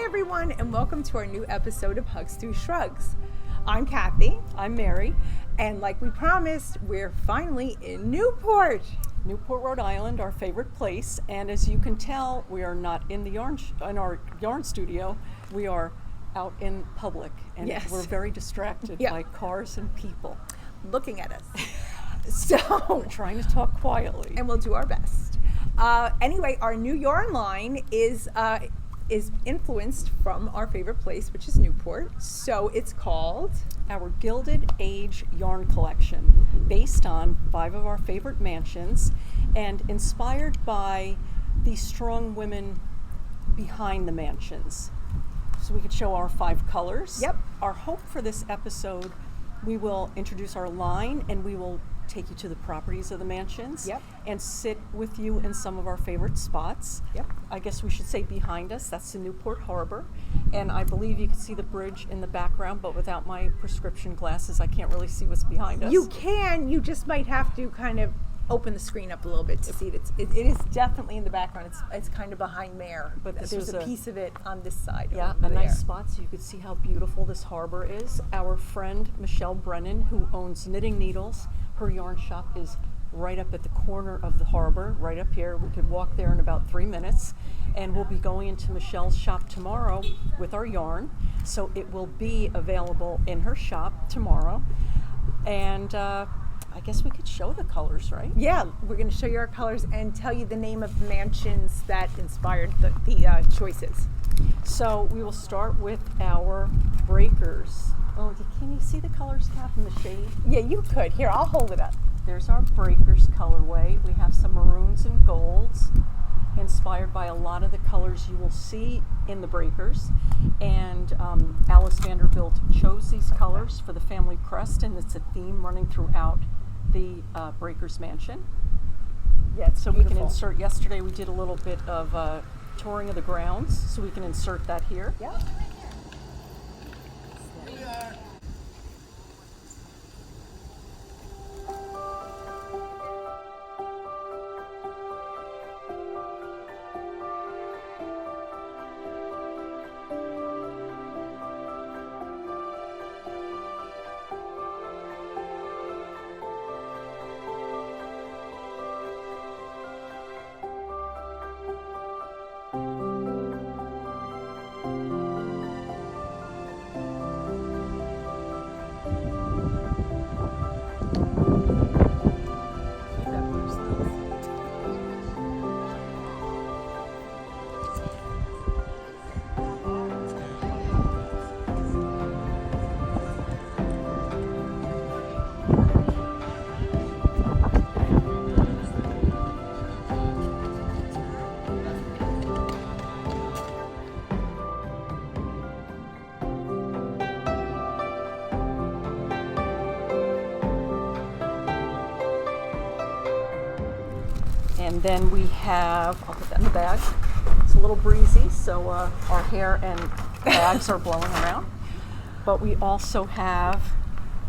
everyone, and welcome to our new episode of Hugs Through Shrugs. I'm Kathy. I'm Mary. And like we promised, we're finally in Newport. Newport, Rhode Island, our favorite place. And as you can tell, we are not in the in our yarn studio. We are out in public, and Yes. we're very distracted by cars and people Looking at us. So we're trying to talk quietly. And we'll do our best. Anyway, our new yarn line is influenced from our favorite place, which is Newport. So it's called Our Gilded Age Yarn Collection, based on 5 of our favorite mansions and inspired by the strong women behind the mansions. So we could show our 5 colors. Yep. Our hope for this episode, we will introduce our line and we will take you to the properties of the mansions. Yep. And sit with you in some of our favorite spots. Yep. I guess we should say behind us, that's the Newport Harbor. And I believe you can see the bridge in the background, but without my prescription glasses, I can't really see what's behind us. You can, you just might have to kind of open the screen up a little bit to see it. It is definitely in the background. It's kind of behind Mare, but this there's was a piece of it on this side. Yeah, over a nice there. spot so you could see how beautiful this harbor is. Our friend Michelle Brennan, who owns Knitting Needles, her yarn shop is right up at the corner of the harbor, right up here. We could walk there in about 3 minutes, and we'll be going into Michelle's shop tomorrow with our yarn. So it will be available in her shop tomorrow. And I guess we could show the colors, right? Yeah, we're going to show you our colors and tell you the name of the mansions that inspired the choices. So we will start with our breakers. Oh, can you see the colors, Kath, in the shade? Yeah, you could. Here, I'll hold it up. There's our breakers colorway. We have some maroons and golds, inspired by a lot of the colors you will see in the breakers. And Alice Vanderbilt chose these colors for the family crest, and it's a theme running throughout the breakers mansion. Yeah, it's So we beautiful. can insert, yesterday we did a little bit of touring of the grounds, so we can insert that here. Yeah. And then we have, I'll put that in the bag. It's a little breezy, so our hair and bags are blowing around. But we also have,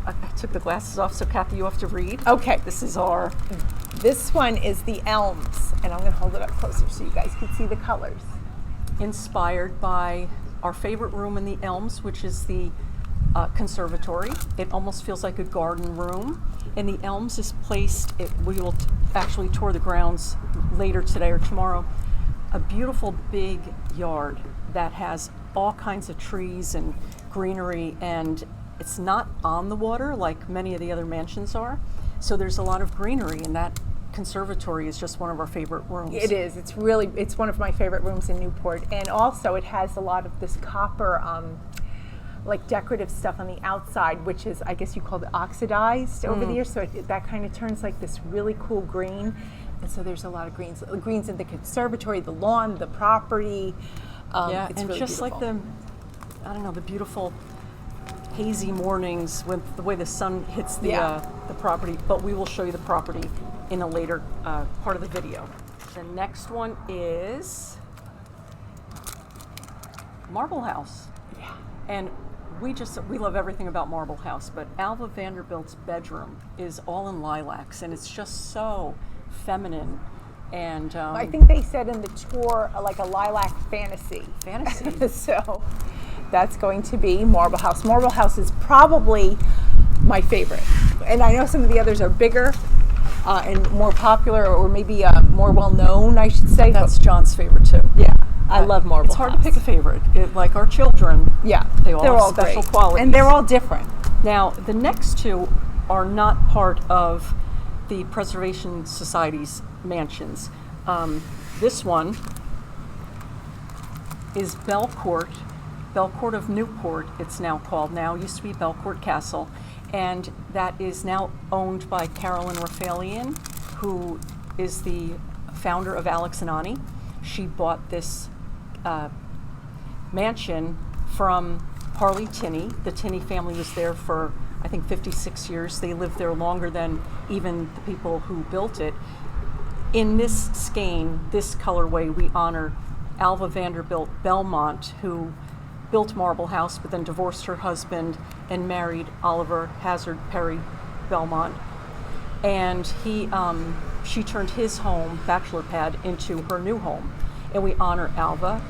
I took the glasses off, so Kathy, you have to read. Okay. This one is the elms, and I'm going to hold it up closer so you guys can see the colors. inspired by our favorite room in the elms, which is the conservatory. It almost feels like a garden room. And the elms is placed, we will actually tour the grounds later today or tomorrow, a beautiful big yard that has all kinds of trees and greenery, and it's not on the water like many of the other mansions are. So there's a lot of greenery, and that conservatory is just one of our favorite rooms. It is. It's one of my favorite rooms in Newport. And also it has a lot of this copper like decorative stuff on the outside, which is, I guess you call it oxidized over there. So that kind of turns like this really cool green. And so there's a lot of greens in the conservatory, the lawn, the property. Yeah, it's and really just beautiful. like the beautiful hazy mornings with the way the sun hits the property. But we will show you the property in a later part of the video. The next one is Marble House. Yeah. And we love everything about Marble House, but Alva Vanderbilt's bedroom is all in lilacs, and it's just so feminine And I think they said in the tour like a lilac fantasy. So that's going to be Marble House. Marble House is probably my favorite. And I know some of the others are bigger and more popular, or maybe more well known, I should say. That's John's favorite too. Yeah, I love Marble It's hard House. to pick a favorite. Like our children, Yeah, they all they're have all special great. qualities. And they're all different. Now, the next two are not part of the Preservation Society's mansions. This one is Belcourt of Newport, it's now called now. It used to be Belcourt Castle. And that is now owned by Carolyn Raphalian, who is the founder of Alex and Ani. She bought this mansion from Harley Tinney. The Tinney family was there for, I think, 56 years. They lived there longer than even the people who built it. In this skein, this colorway, we honor Alva Vanderbilt Belmont, who built Marble House, but then divorced her husband and married Oliver Hazard Perry Belmont. And she turned his home, bachelor pad, into her new home. And we honor Alva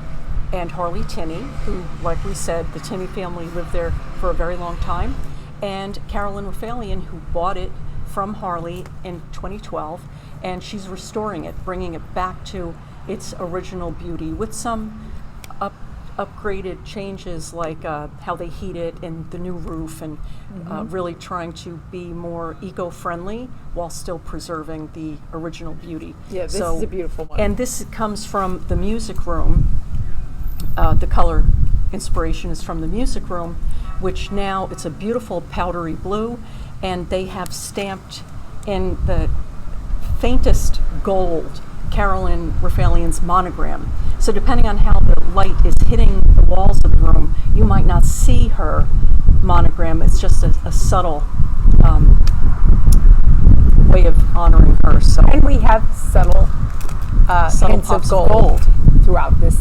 and Harley Tinney, who, like we said, the Tinney family lived there for a very long time, and Carolyn Raphalian, who bought it from Harley in 2012, and she's restoring it, bringing it back to its original beauty with some upgraded changes, like how they heat it and the new roof, and really trying to be more eco-friendly while still preserving the original beauty. Yeah, this is a beautiful one. And this comes from the music room. The color inspiration is from the music room, which now it's a beautiful powdery blue, and they have stamped in the faintest gold Carolyn Raphalian's monogram. So depending on how the light is hitting the walls of the room, you might not see her monogram. It's just a subtle way of honoring her. So, And we have subtle hints of pops gold throughout this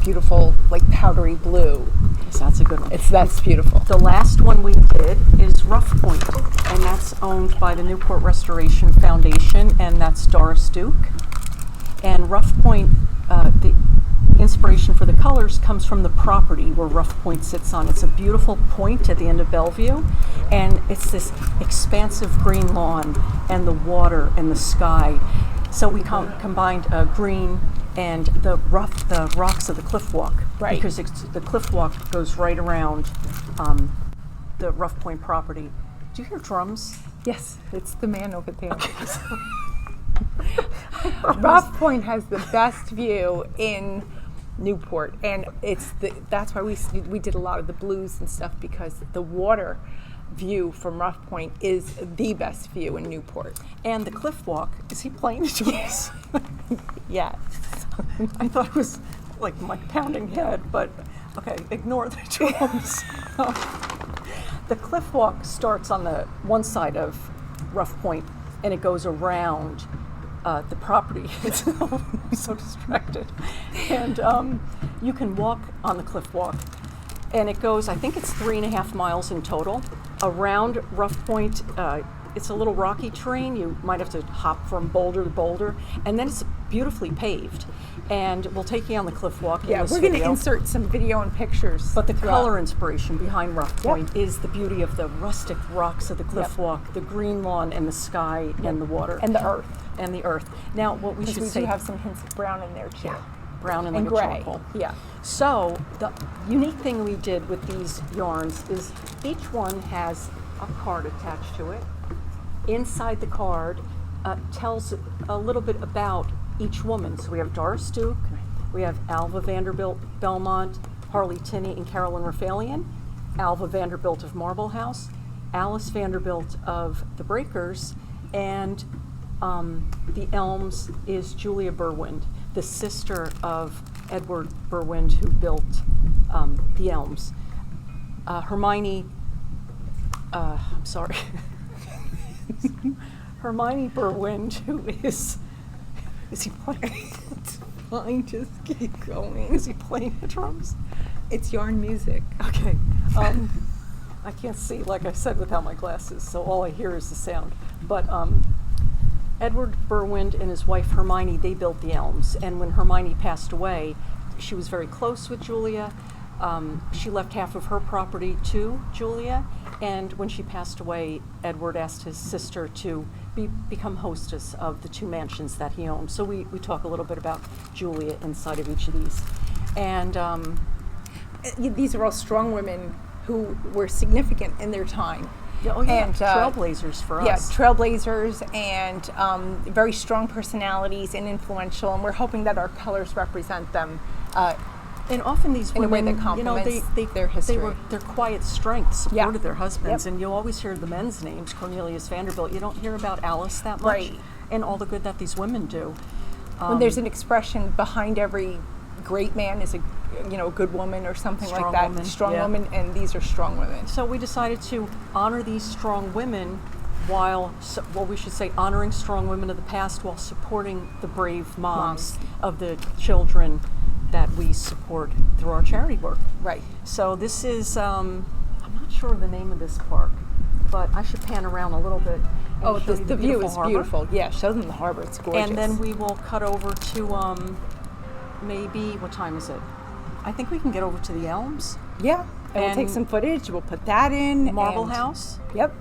beautiful, like powdery blue. So that's a good one. That's beautiful. The last one we did is Rough Point, and that's owned by the Newport Restoration Foundation, and that's Doris Duke. And Rough Point, the inspiration for the colors comes from the property where Rough Point sits on. It's a beautiful point at the end of Bellevue, and it's this expansive green lawn and the water and the sky. So we combined green and the rocks of the cliff walk, Right. because the cliff walk goes right around the Rough Point property. Do you hear drums? Yes, it's the man over there. Rough Point has the best view in Newport, and that's why we did a lot of the blues and stuff, because the water view from Rough Point is the best view in Newport. And the cliff walk, is he playing the drums? Yes. I thought it was like my pounding head, but okay, ignore the drums. The cliff walk starts on the one side of Rough Point, and it goes around the property. I'm so distracted. And you can walk on the cliff walk, and it goes, I think it's 3.5 miles in total, around Rough Point. It's a little rocky terrain. You might have to hop from boulder to boulder, and then it's beautifully paved. And we'll take you on the cliff walk in this We're going to video. insert some video and pictures. But the throughout. color inspiration behind Rough Point is the beauty of the rustic rocks of the cliff walk, the green lawn and the sky and the water. And the earth. And the earth. Now, what we should We say... do have some hints of brown in there too. Brown and And like a gray. charcoal. Yeah. So, the unique thing we did with these yarns is each one has a card attached to it. Inside the card tells a little bit about each woman. So we have Doris Duke, we have Alva Vanderbilt Belmont, Harley Tinney, and Carolyn Raphalian, Alva Vanderbilt of Marble House, Alice Vanderbilt of the Breakers, and the Elms is Julia Berwind, the sister of Edward Berwind, who built the Elms. Hermione Berwind, who is he playing? It's fine, just keep going. Is he playing the drums? It's yarn music. Okay. I can't see, like I said, without my glasses, so all I hear is the sound. But Edward Berwind and his wife Hermione, they built the elms. And when Hermione passed away, she was very close with Julia. She left half of her property to Julia. And when she passed away, Edward asked his sister to become hostess of the 2 mansions that he owned. So we talk a little bit about Julia inside of each of these. And These are all strong women who were significant in their time. oh yeah, And, trailblazers for Yeah, us. trailblazers and very strong personalities and influential. And we're hoping that our colors represent them. And often these In a way women, that complements their They history. were their quiet strength supported their husbands, Yep. and you'll always hear the men's names, Cornelius Vanderbilt. You don't hear about Alice that much, Right. and all the good that these women do. When there's an expression behind every great man is a good woman or something like Strong that. woman, Strong yeah. woman, and these are strong women. So we decided to honor these strong women while, we should say, honoring strong women of the past while supporting the brave moms of the children that we support through our charity work. Right. So this is, I'm not sure of the name of this park, but I should pan around a little bit and show you the view beautiful is harbor. beautiful. Yeah, show them the harbor. It's gorgeous. And then we will cut over to maybe, what time is it? I think we can get over to the Elms, yeah, and we'll take and some footage. We'll put that in. Marble and- House, Yep.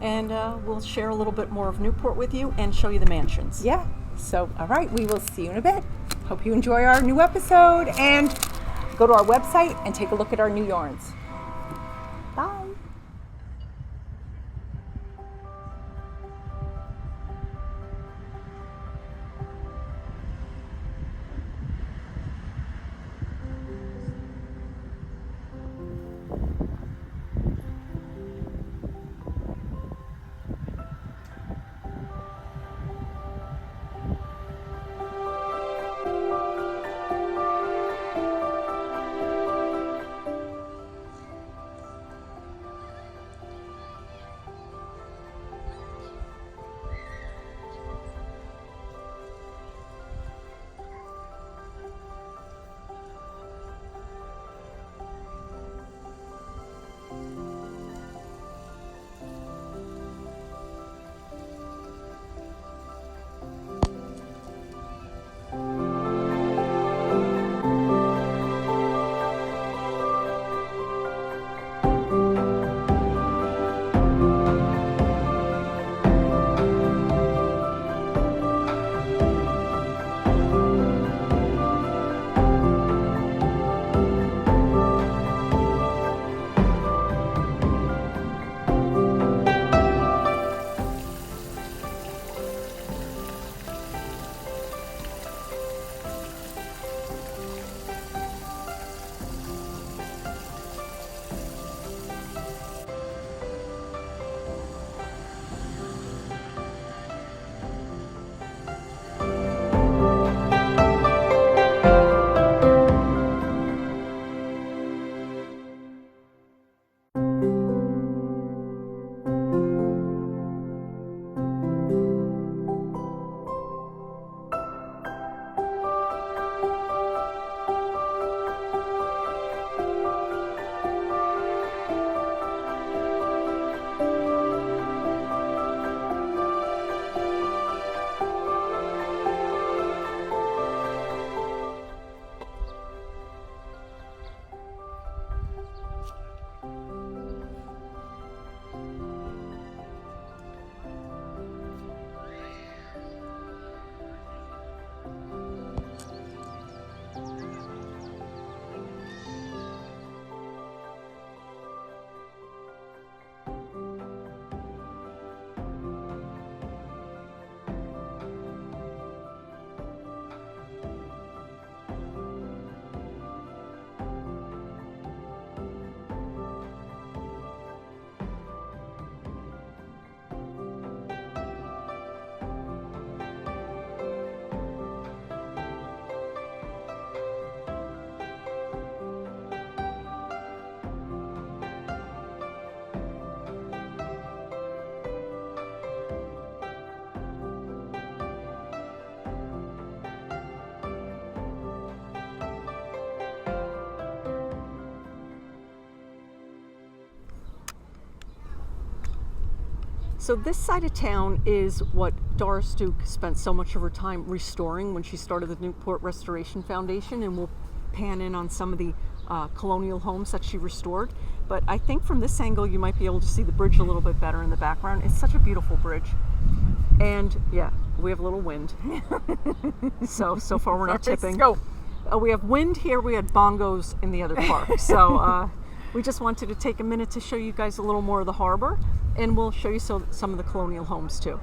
and we'll share a little bit more of Newport with you and show you the mansions. Yeah. So, all right, we will see you in a bit. Hope you enjoy our new episode and go to our website and take a look at our new yarns. Bye. So this side of town is what Doris Duke spent so much of her time restoring when she started the Newport Restoration Foundation, and we'll pan in on some of the colonial homes that she restored. But I think from this angle you might be able to see the bridge a little bit better in the background. It's such a beautiful bridge. And yeah, we have a little wind. So far we're not tipping. Let's go. We have wind here, we had bongos in the other park. So we just wanted to take a minute to show you guys a little more of the harbor, and we'll show you some of the colonial homes too.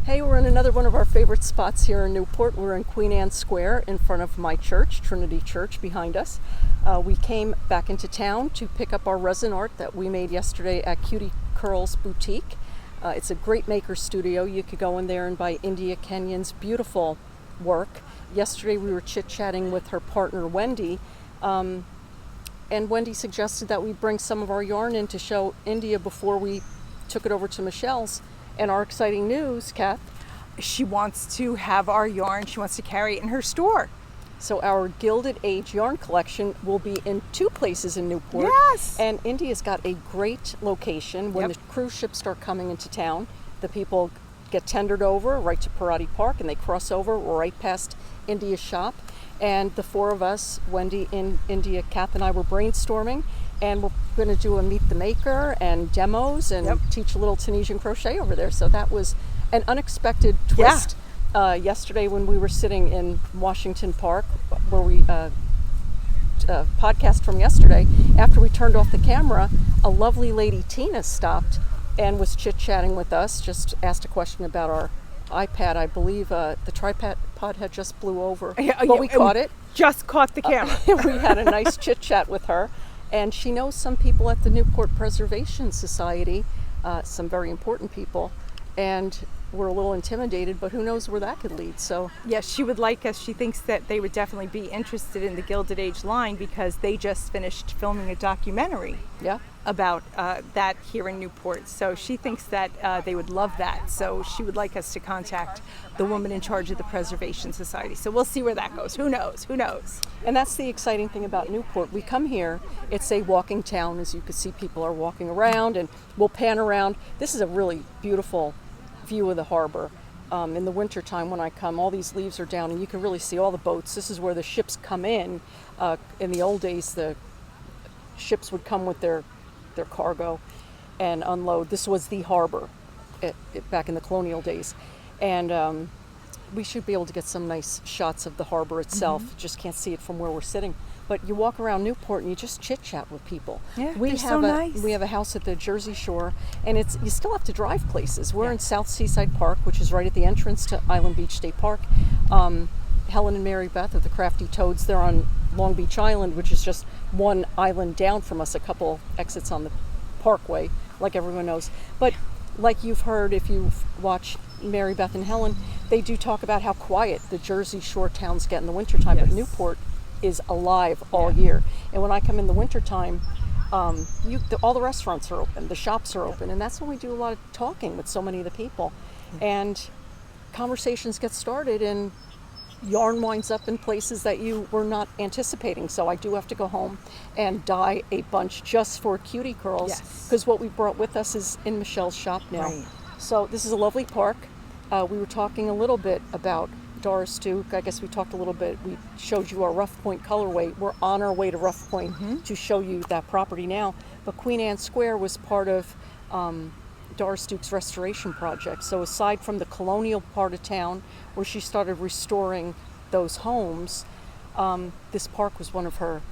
Hey, we're in another one of our favorite spots here in Newport. We're in Queen Anne Square in front of my church, Trinity Church, behind us. We came back into town to pick up our resin art that we made yesterday at Cutie Curls Boutique. It's a great maker studio. You could go in there and buy India Kenyon's beautiful work. Yesterday we were chit-chatting with her partner Wendy, and Wendy suggested that we bring some of our yarn in to show India before we took it over to Michelle's. And our exciting news, Kath. She wants to have our yarn. She wants to carry it in her store. So our Gilded Age Yarn Collection will be in 2 places in Newport. Yes! And India's got a great location. When the cruise ships start coming into town, the people get tendered over right to Parati Park, and they cross over right past India's shop. And the 4 of us, Wendy, India, Kath, and I, were brainstorming. And we're going to do a Meet the Maker and demos and teach a little Tunisian crochet over there. So that was an unexpected twist. Yesterday when we were sitting in Washington Park, where we podcast from yesterday, after we turned off the camera, a lovely lady, Tina, stopped and was chit-chatting with us, just asked a question about our iPad. I believe the tripod had just blew over, but we caught it. Just caught the camera. We had a nice chit-chat with her. And she knows some people at the Newport Preservation Society, some very important people, and we're a little intimidated, but who knows where that could lead. So yes, she would like us. She thinks that they would definitely be interested in the Gilded Age line because they just finished filming a documentary about that here in Newport. So she thinks that they would love that. So she would like us to contact the woman in charge of the Preservation Society. So we'll see where that goes. Who knows? Who knows? And that's the exciting thing about Newport. We come here, it's a walking town. As you can see, people are walking around, and we'll pan around. This is a really beautiful view of the harbor. In the wintertime when I come, all these leaves are down and you can really see all the boats. This is where the ships come in. In the old days, the ships would come with their cargo and unload. This was the harbor back in the colonial days. And we should be able to get some nice shots of the harbor itself. You just can't see it from where we're sitting. But you walk around Newport and you just chit-chat with people. Yeah, they're so nice. We have a house at the Jersey Shore, and you still have to drive places. We're in South Seaside Park, which is right at the entrance to Island Beach State Park. Helen and Mary Beth of the Crafty Toads, they're on Long Beach Island, which is just one island down from us, a couple exits on the parkway, like everyone knows. But like you've heard, if you watch Mary Beth and Helen, they do talk about how quiet the Jersey Shore towns get in the wintertime, but Newport is alive all year. And when I come in the wintertime, all the restaurants are open, the shops are open, and that's when we do a lot of talking with so many of the people. And conversations get started, and yarn winds up in places that you were not anticipating. So I do have to go home and dye a bunch just for Cutie Curls, because what we brought with us is in Michelle's shop now. So this is a lovely park. We were talking a little bit about Doris Duke. I guess we talked a little bit. We showed you our Rough Point colorway. We're on our way to Rough Point to show you that property now. But Queen Anne Square was part of Doris Duke's restoration project. So aside from the colonial part of town where she started restoring those homes, this park was one of her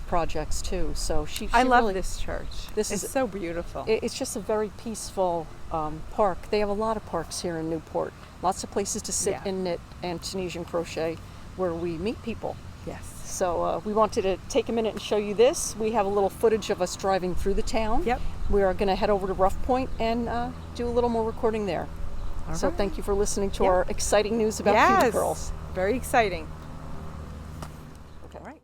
projects too. So she I love really, this church. It's so beautiful. It's just a very peaceful park. They have a lot of parks here in Newport. Lots of places to sit and knit and Tunisian crochet where we meet people. Yes. So we wanted to take a minute and show you this. We have a little footage of us driving through the town. Yep. We are going to head over to Rough Point and do a little more recording there. So right. thank you for listening to our exciting news about Cutie Girls. Very exciting. Okay. All right.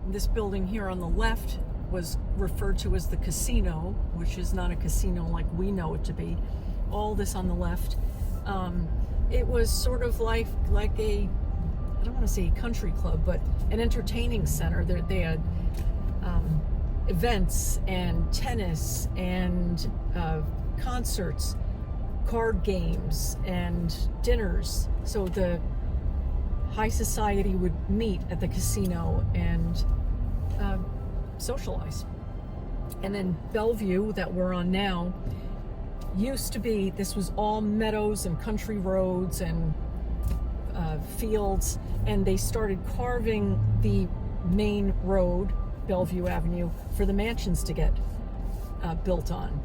This building here on the left was referred to as the casino, which is not a casino like we know it to be. All this on the left. It was sort of like a, I don't want to say country club, but an entertaining center. They had events and tennis and concerts, card games and dinners. So the high society would meet at the casino and socialize. And then Bellevue, that we're on now, used to be, this was all meadows and country roads and fields, and they started carving the main road, Bellevue Avenue, for the mansions to get built on.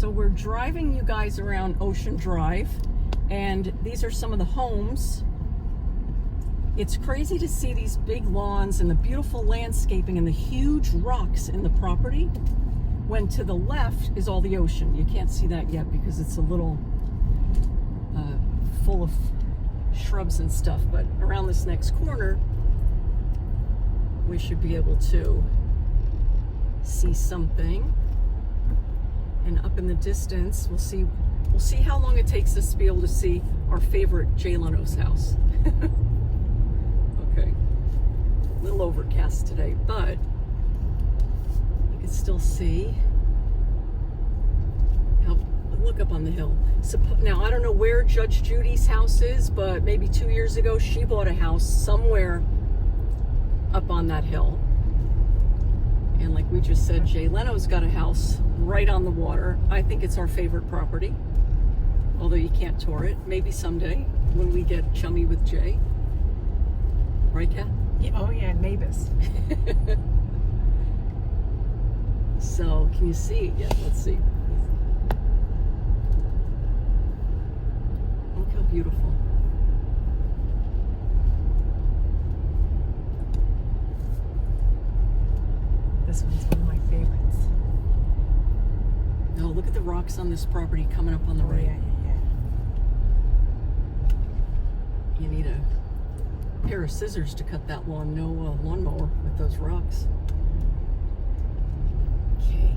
So we're driving you guys around Ocean Drive, and these are some of the homes. It's crazy to see these big lawns and the beautiful landscaping and the huge rocks in the property. when to the left is all the ocean. You can't see that yet because it's a little full of shrubs and stuff, but around this next corner we should be able to see something. And up in the distance we'll see how long it takes us to be able to see our favorite Jay Leno's house. Okay, a little overcast today, but you can still see. Look up on the hill. Now, I don't know where Judge Judy's house is, but maybe 2 years ago she bought a house somewhere up on that hill. And like we just said, Jay Leno's got a house right on the water. I think it's our favorite property, although you can't tour it. Maybe someday when we get chummy with Jay. Right, Kat? Yeah, oh yeah, neighbors. So, can you see it yet? Let's see. Look how beautiful. This one's one of my favorites. Oh, look at the rocks on this property coming up on the right. Yeah. You need a pair of scissors to cut that lawn. No lawnmower with those rocks. Okay.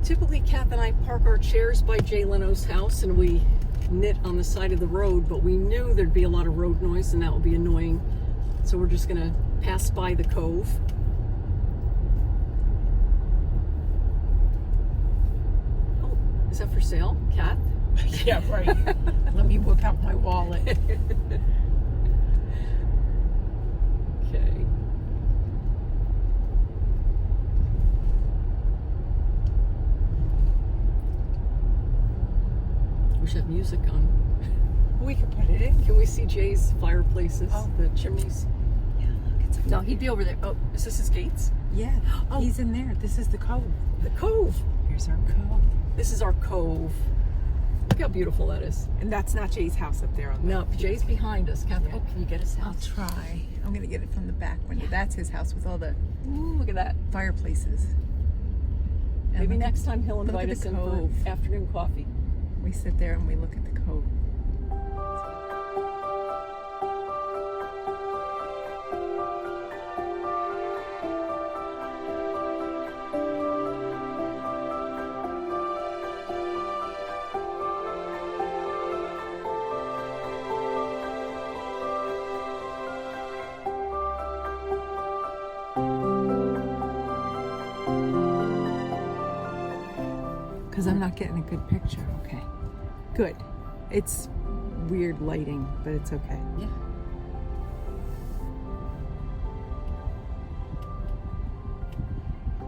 Typically, Kath and I park our chairs by Jay Leno's house and we knit on the side of the road, but we knew there'd be a lot of road noise and that would be annoying. So we're just gonna pass by the cove. Oh, is that for sale, Kath? Yeah, right. Let me whip out my wallet. Okay. We should have music on. We could put it in. Can we see Jay's fireplaces, Oh. the chimneys? Yeah, look, it's No, he'd be over there. Oh, is this his gates? Yeah, Oh. he's in there. This is the cove. The cove. Here's our cove. This is our cove. Look how beautiful that is. And that's not Jay's house up there on the No, Jay's behind us. Kath, Yeah. oh, can you get his I'll house? try. I'm gonna get it from the back window. That's his house with all the Ooh, look at that. fireplaces. And Maybe look at- next time he'll look at invite the us in cove. for afternoon coffee. We sit there and we look at the cove. Because I'm not getting a good picture. Okay. Good. It's weird lighting, but it's okay. Yeah.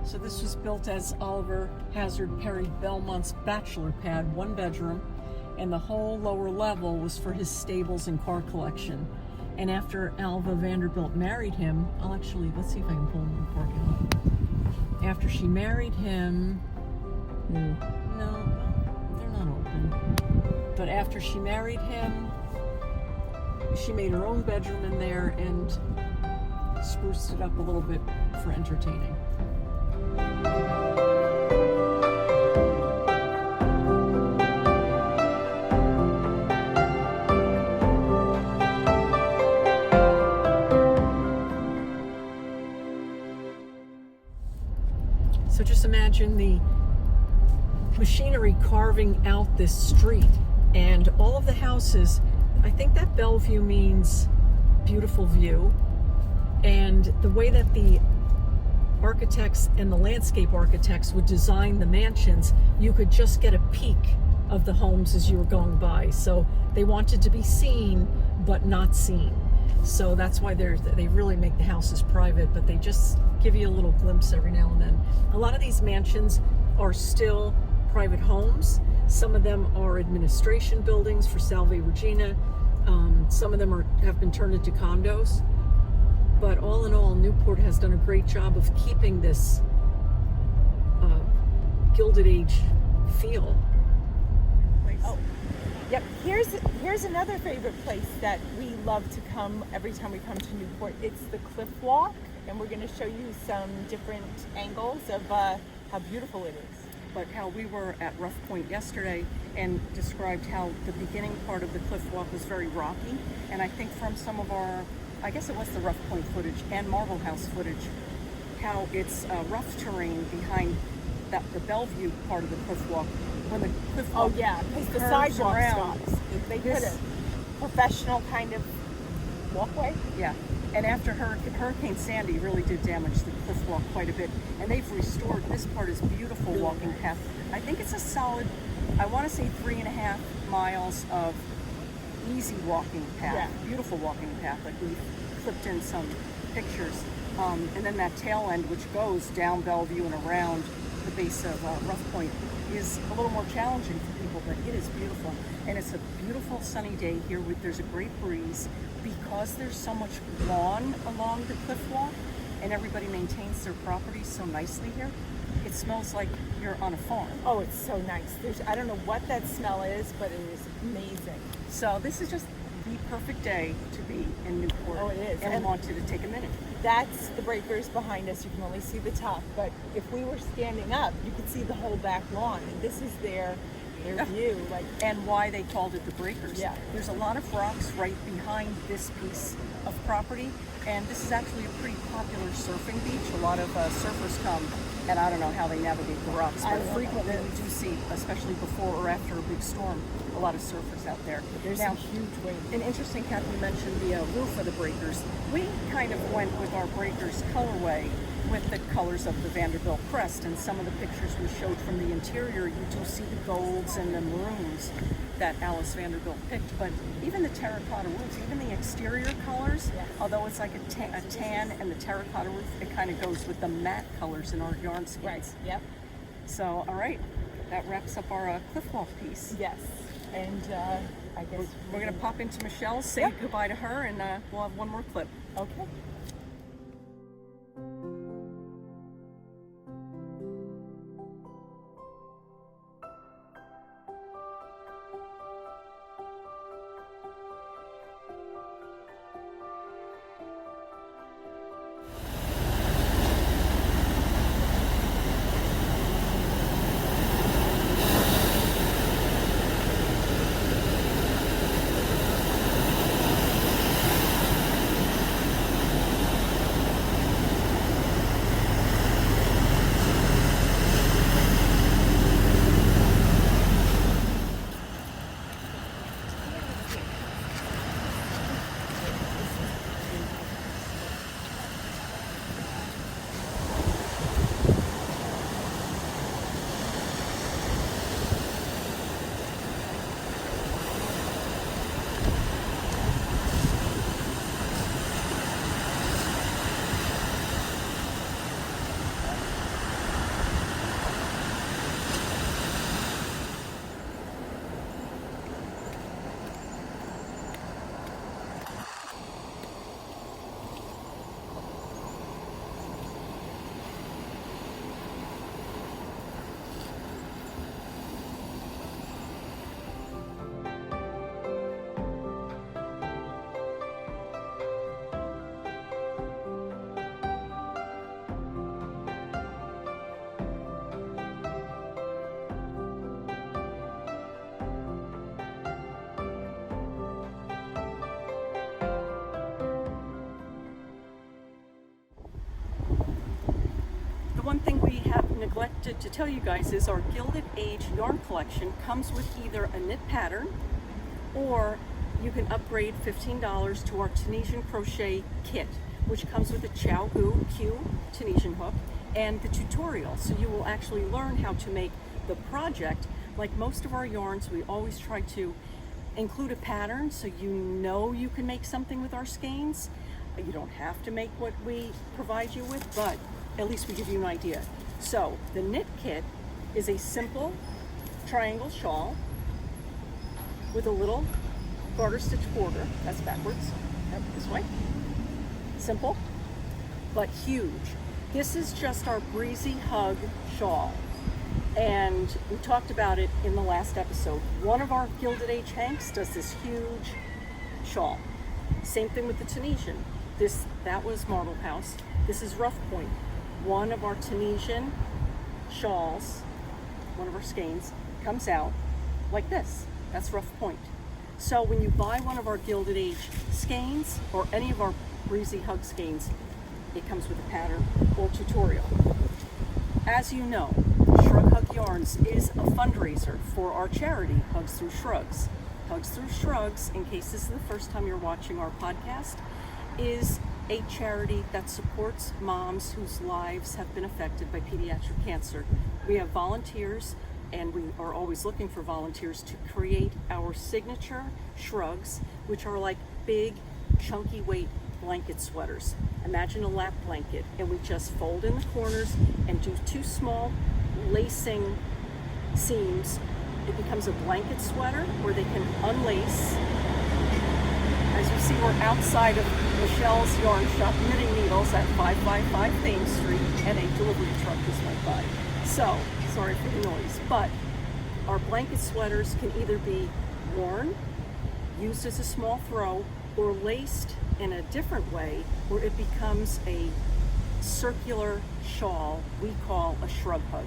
So this was built as Oliver Hazard Perry Belmont's bachelor pad, 1 bedroom, and the whole lower level was for his stables and car collection. And after Alva Vanderbilt married him, let's see if I can pull him in the parking lot. After she married him, no, they're not open. But after she married him, she made her own bedroom in there and spruced it up a little bit for entertaining. So just imagine the machinery carving out this street and all of the houses. I think that Bellevue means beautiful view, and the way that the architects and the landscape architects would design the mansions, you could just get a peek of the homes as you were going by. So they wanted to be seen but not seen. So that's why they really make the houses private, but they just give you a little glimpse every now and then. A lot of these mansions are still private homes. Some of them are administration buildings for Salve Regina. Some of them have been turned into condos. But all in all, Newport has done a great job of keeping this Gilded Age feel. Wait, oh. Yep. Here's another favorite place that we love to come every time we come to Newport. It's the Cliff Walk, and we're going to show you some different angles of how beautiful it is. But how we were at Rough Point yesterday and described how the beginning part of the cliff walk was very rocky. And I think from some of our, I guess it was the Rough Point footage and Marble House footage, how it's rough terrain behind the Bellevue part of the cliff walk. When the cliff walk because the curves sidewalk around, stops. They put a professional kind of walkway. Yeah, and after Hurricane Sandy really did damage the cliff walk quite a bit, and they've restored this part is beautiful walking path. I think it's a solid, I want to say 3.5 miles of easy walking path, beautiful walking path. Like we clipped in some pictures, and then that tail end which goes down Bellevue and around the base of Rough Point is a little more challenging for people, but it is beautiful. And it's a beautiful sunny day here. There's a great breeze because there's so much lawn along the cliff walk and everybody maintains their property so nicely here. It smells like you're on a farm. Oh, it's so nice. I don't know what that smell is, but it is amazing. So this is just the perfect day to be in Newport. Oh, it is. And we wanted to take a minute. That's the breakers behind us. You can only see the top, but if we were standing up, you could see the whole back lawn. And this is their view, and why they called it the breakers. Yeah. There's a lot of rocks right behind this piece of property, and this is actually a pretty popular surfing beach. A lot of surfers come, and I don't know how they navigate the rocks, but frequently we do see, especially before or after a big storm, a lot of surfers out there. There's now, some huge waves. And interesting, Kathy mentioned the roof of the breakers. We kind of went with our breakers colorway with the colors of the Vanderbilt crest, and some of the pictures we showed from the interior, you do see the golds and the maroons that Alice Vanderbilt picked, but even the terracotta roofs, even the exterior colors, although it's like a tan and the terracotta roof, it kind of goes with the matte colors in our yarn skeins. Right, yep. So, all right, that wraps up our cliff walk piece. Yes, and I guess we're going to pop into Michelle's, say goodbye to her, and we'll have one more clip. Okay. One thing we have neglected to tell you guys is our Gilded Age Yarn Collection comes with either a knit pattern or you can upgrade $15 to our Tunisian Crochet Kit, which comes with a Chow Gu Q Tunisian hook and the tutorial. So you will actually learn how to make the project. Like most of our yarns, we always try to include a pattern so you know you can make something with our skeins. You don't have to make what we provide you with, but at least we give you an idea. So the knit kit is a simple triangle shawl with a little garter stitch border. That's backwards, this way. Simple, but huge. This is just our Breezy Hug shawl. And we talked about it in the last episode. One of our Gilded Age hanks does this huge shawl. Same thing with the Tunisian. That was Marble House. This is Rough Point. One of our Tunisian shawls, one of our skeins, comes out like this. That's Rough Point. So when you buy one of our Gilded Age skeins or any of our Breezy Hug skeins, it comes with a pattern or tutorial. As you know, Shrug Hug Yarns is a fundraiser for our charity, Hugs Through Shrugs. Hugs Through Shrugs, in case this is the first time you're watching our podcast, is a charity that supports moms whose lives have been affected by pediatric cancer. We have volunteers, and we are always looking for volunteers to create our signature shrugs, which are like big, chunky weight blanket sweaters. Imagine a lap blanket, and we just fold in the corners and do 2 small lacing seams. It becomes a blanket sweater where they can unlace. As you see, we're outside of Michelle's yarn shop, knitting needles at 555 Thames Street, and a delivery truck just went by. So, sorry for the noise, but our blanket sweaters can either be worn, used as a small throw, or laced in a different way where it becomes a circular shawl we call a shrug hug.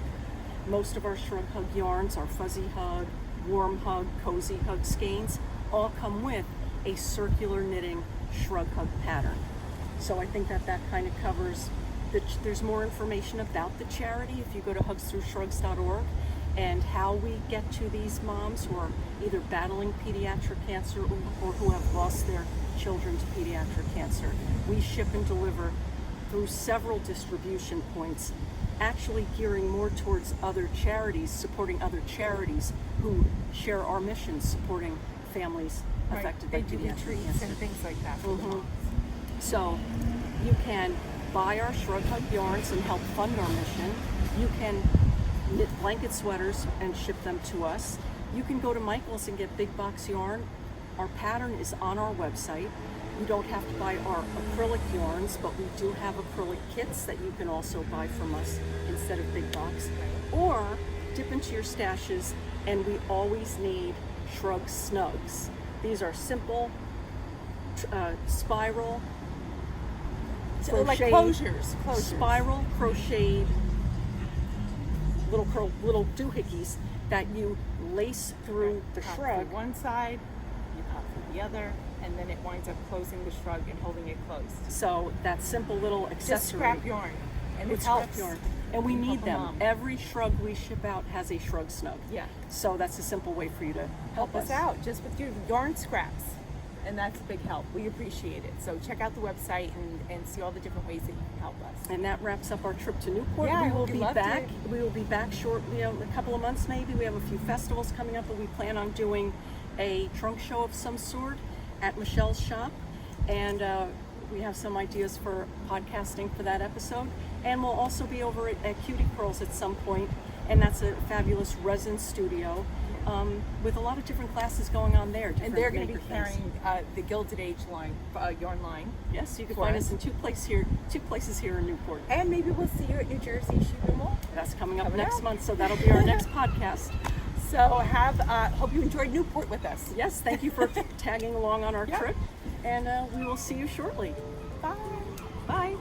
Most of our shrug hug yarns, our fuzzy hug, warm hug, cozy hug skeins, all come with a circular knitting shrug hug pattern. So I think that kind of covers there's more information about the charity if you go to hugsthroughshrugs.org, and how we get to these moms who are either battling pediatric cancer or who have lost their children to pediatric cancer. We ship and deliver through several distribution points, actually gearing more towards other charities, supporting other charities who share our mission, supporting families affected by pediatric cancer and things like that. So you can buy our Shrug Hug yarns and help fund our mission. You can knit blanket sweaters and ship them to us. You can go to Michael's and get big box yarn. Our pattern is on our website. You don't have to buy our acrylic yarns, but we do have acrylic kits that you can also buy from us instead of big box. Or dip into your stashes, and we always need Shrug Snugs. These are simple spiral Like closures. Spiral crocheted little doohickeys that you lace through the Pop shrug. through one side, you pop through the other, and then it winds up closing the shrug and holding it closed. So that simple little accessory. Just scrap yarn, and it It's helps. scrap yarn. And we need help a them. mom. Every shrug we ship out has a shrug snug. Yeah. So that's a simple way for you to Help us out just with your yarn scraps, and that's a big help. We appreciate it. So check out the website and see all the different ways that you can help us. And that wraps up our trip to Newport. Yeah, we will we'd be love back. to. We will be back shortly, a couple of months maybe. We have a few festivals coming up, but we plan on doing a trunk show of some sort at Michelle's shop. And we have some ideas for podcasting for that episode. And we'll also be over at Cutie Pearls at some point, and that's a fabulous resin studio with a lot of different classes going on there. And they're going to be maker things. carrying the Gilded Age line, yarn line. Yes, you can for find us. us in two places here in Newport. And maybe we'll see you at New Jersey Shoe Mall. That's coming up Coming next up. month, so that'll be our next podcast. So hope you enjoyed Newport with us. Yes, thank you for tagging along on our Yep. trip, and we will see you shortly. Bye. Bye.